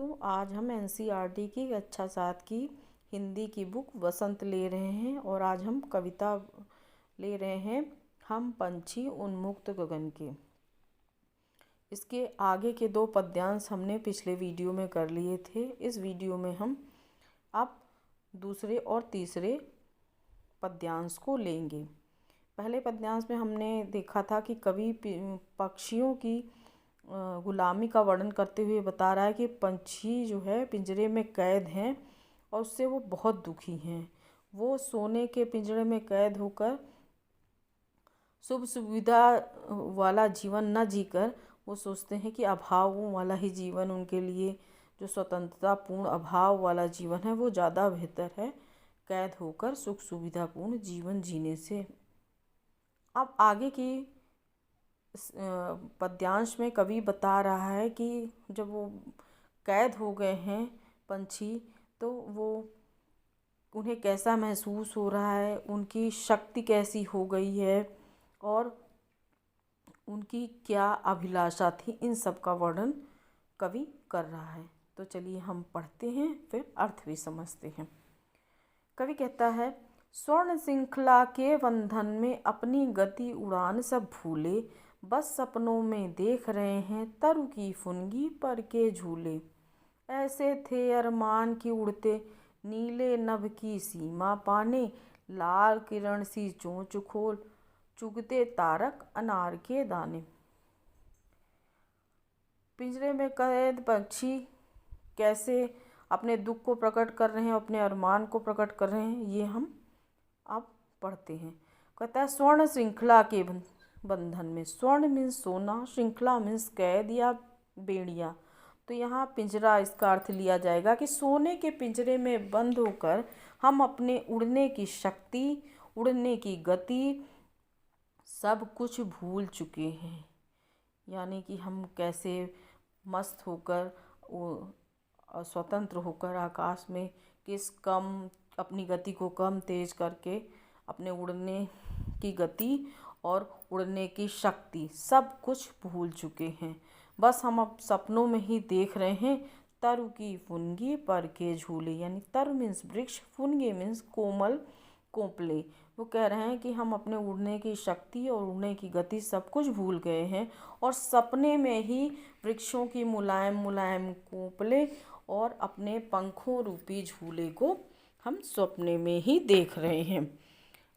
दोस्तों, आज हम एनसीईआरटी की कक्षा 7 की हिंदी की बुक वसंत ले रहे हैं और आज हम कविता ले रहे हैं हम पंछी उन्मुक्त गगन के। इसके आगे के 2 पद्यांश हमने पिछले वीडियो में कर लिए थे। इस वीडियो में हम अब दूसरे और तीसरे पद्यांश को लेंगे। पहले पद्यांश में हमने देखा था कि कवि पक्षियों की गुलामी का वर्णन करते हुए बता रहा है कि पंछी जो है पिंजरे में कैद हैं और उससे वो बहुत दुखी हैं। वो सोने के पिंजरे में कैद होकर सुख सुविधा वाला जीवन न जीकर वो सोचते हैं कि अभावों वाला ही जीवन उनके लिए, जो स्वतंत्रतापूर्ण अभाव वाला जीवन है, वो ज़्यादा बेहतर है कैद होकर सुख सुविधापूर्ण जीवन जीने से। अब आगे की पद्यांश में कवि बता रहा है कि जब वो कैद हो गए हैं पंछी, तो वो उन्हें कैसा महसूस हो रहा है, उनकी शक्ति कैसी हो गई है और उनकी क्या अभिलाषा थी, इन सब का वर्णन कवि कर रहा है। तो चलिए हम पढ़ते हैं, फिर अर्थ भी समझते हैं। कवि कहता है, स्वर्ण श्रृंखला के बंधन में अपनी गति उड़ान सब भूले, बस सपनों में देख रहे हैं तरु की फुनगी पर के झूले। ऐसे थे अरमान की उड़ते नीले नभ की सीमा पाने, लाल किरण सी चोंच खोल चुगते तारक अनार के दाने। पिंजरे में कैद पक्षी कैसे अपने दुख को प्रकट कर रहे हैं, अपने अरमान को प्रकट कर रहे हैं, ये हम अब पढ़ते हैं। कहता है, स्वर्ण श्रृंखला के बंधन में, स्वर्ण मीन्स सोना, श्रृंखला मीन्स कैद या बेड़िया। तो यहाँ पिंजरा, इसका अर्थ लिया जाएगा कि सोने के पिंजरे में बंद होकर हम अपने उड़ने की शक्ति, उड़ने की गति सब कुछ भूल चुके हैं। यानी कि हम कैसे मस्त होकर, स्वतंत्र होकर आकाश में अपनी गति को कम तेज करके अपने उड़ने की गति और उड़ने की शक्ति सब कुछ भूल चुके हैं। बस हम अब सपनों में ही देख रहे हैं तरु की फुनगी पर के झूले। यानी तरु मीन्स वृक्ष, फुनगी मीन्स कोमल कोपले। वो कह रहे हैं कि हम अपने उड़ने की शक्ति और उड़ने की गति सब कुछ भूल गए हैं और सपने में ही वृक्षों की मुलायम मुलायम कोपले और अपने पंखों रूपी झूले को हम सपने में ही देख रहे हैं।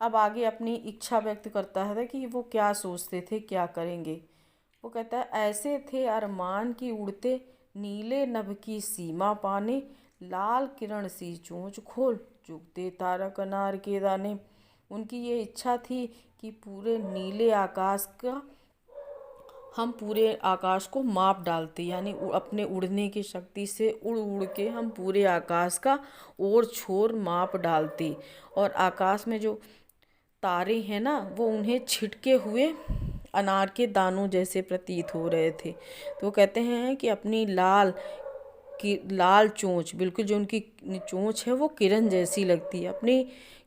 अब आगे अपनी इच्छा व्यक्त करता है कि वो क्या सोचते थे, क्या करेंगे। वो कहता है, ऐसे थे अरमान की उड़ते नीले नभ की सीमा पाने, लाल किरण सी चोंच खोल चुगते तारक अनार के दाने। उनकी ये इच्छा थी कि पूरे नीले आकाश का हम पूरे आकाश को माप डालते, यानी अपने उड़ने की शक्ति से उड़ उड़ के हम पूरे आकाश का ओर छोर माप डालते और आकाश में जो तारे हैं ना, वो उन्हें छिटके हुए अनार के दानों जैसे प्रतीत हो रहे थे। तो कहते हैं कि अपनी लाल चोंच, बिल्कुल जो उनकी चोंच है वो किरण जैसी लगती है, अपनी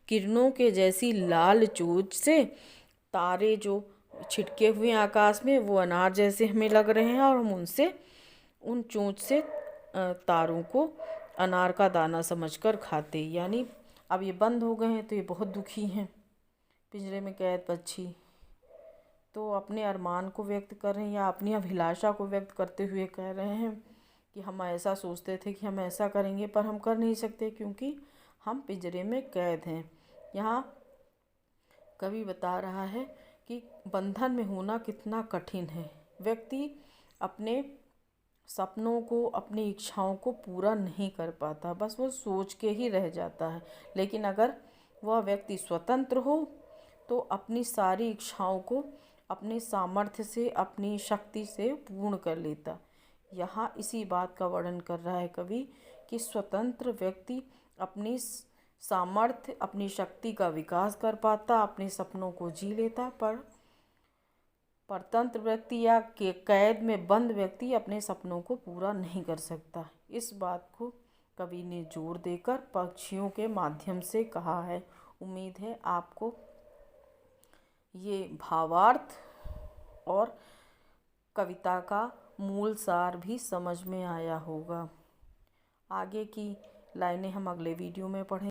किरणों के जैसी लाल चोंच से तारे जो छिटके हुए आकाश में वो अनार जैसे हमें लग रहे हैं और हम उन चोंच से तारों को अनार का दाना समझकर खाते। यानी अब ये बंद हो गए हैं तो ये बहुत दुखी हैं, पिंजरे में कैद पक्षी। तो अपने अरमान को व्यक्त कर रहे हैं या अपनी अभिलाषा को व्यक्त करते हुए कह रहे हैं कि हम ऐसा सोचते थे कि हम ऐसा करेंगे, पर हम कर नहीं सकते क्योंकि हम पिंजरे में कैद हैं। यहाँ कवि बता रहा है कि बंधन में होना कितना कठिन है। व्यक्ति अपने सपनों को, अपनी इच्छाओं को पूरा नहीं कर पाता, बस वो सोच के ही रह जाता है। लेकिन अगर वह व्यक्ति स्वतंत्र हो तो अपनी सारी इच्छाओं को अपने सामर्थ्य से, अपनी शक्ति से पूर्ण कर लेता। यहाँ इसी बात का वर्णन कर रहा है कवि कि स्वतंत्र व्यक्ति अपनी सामर्थ्य, अपनी शक्ति का विकास कर पाता, अपने सपनों को जी लेता। पर परतंत्र व्यक्ति या कैद में बंद व्यक्ति अपने सपनों को पूरा नहीं कर सकता। इस बात को कवि ने जोर देकर पक्षियों के माध्यम से कहा है। उम्मीद है आपको ये भावार्थ और कविता का मूल सार भी समझ में आया होगा। आगे की लाइनें हम अगले वीडियो में पढ़ें।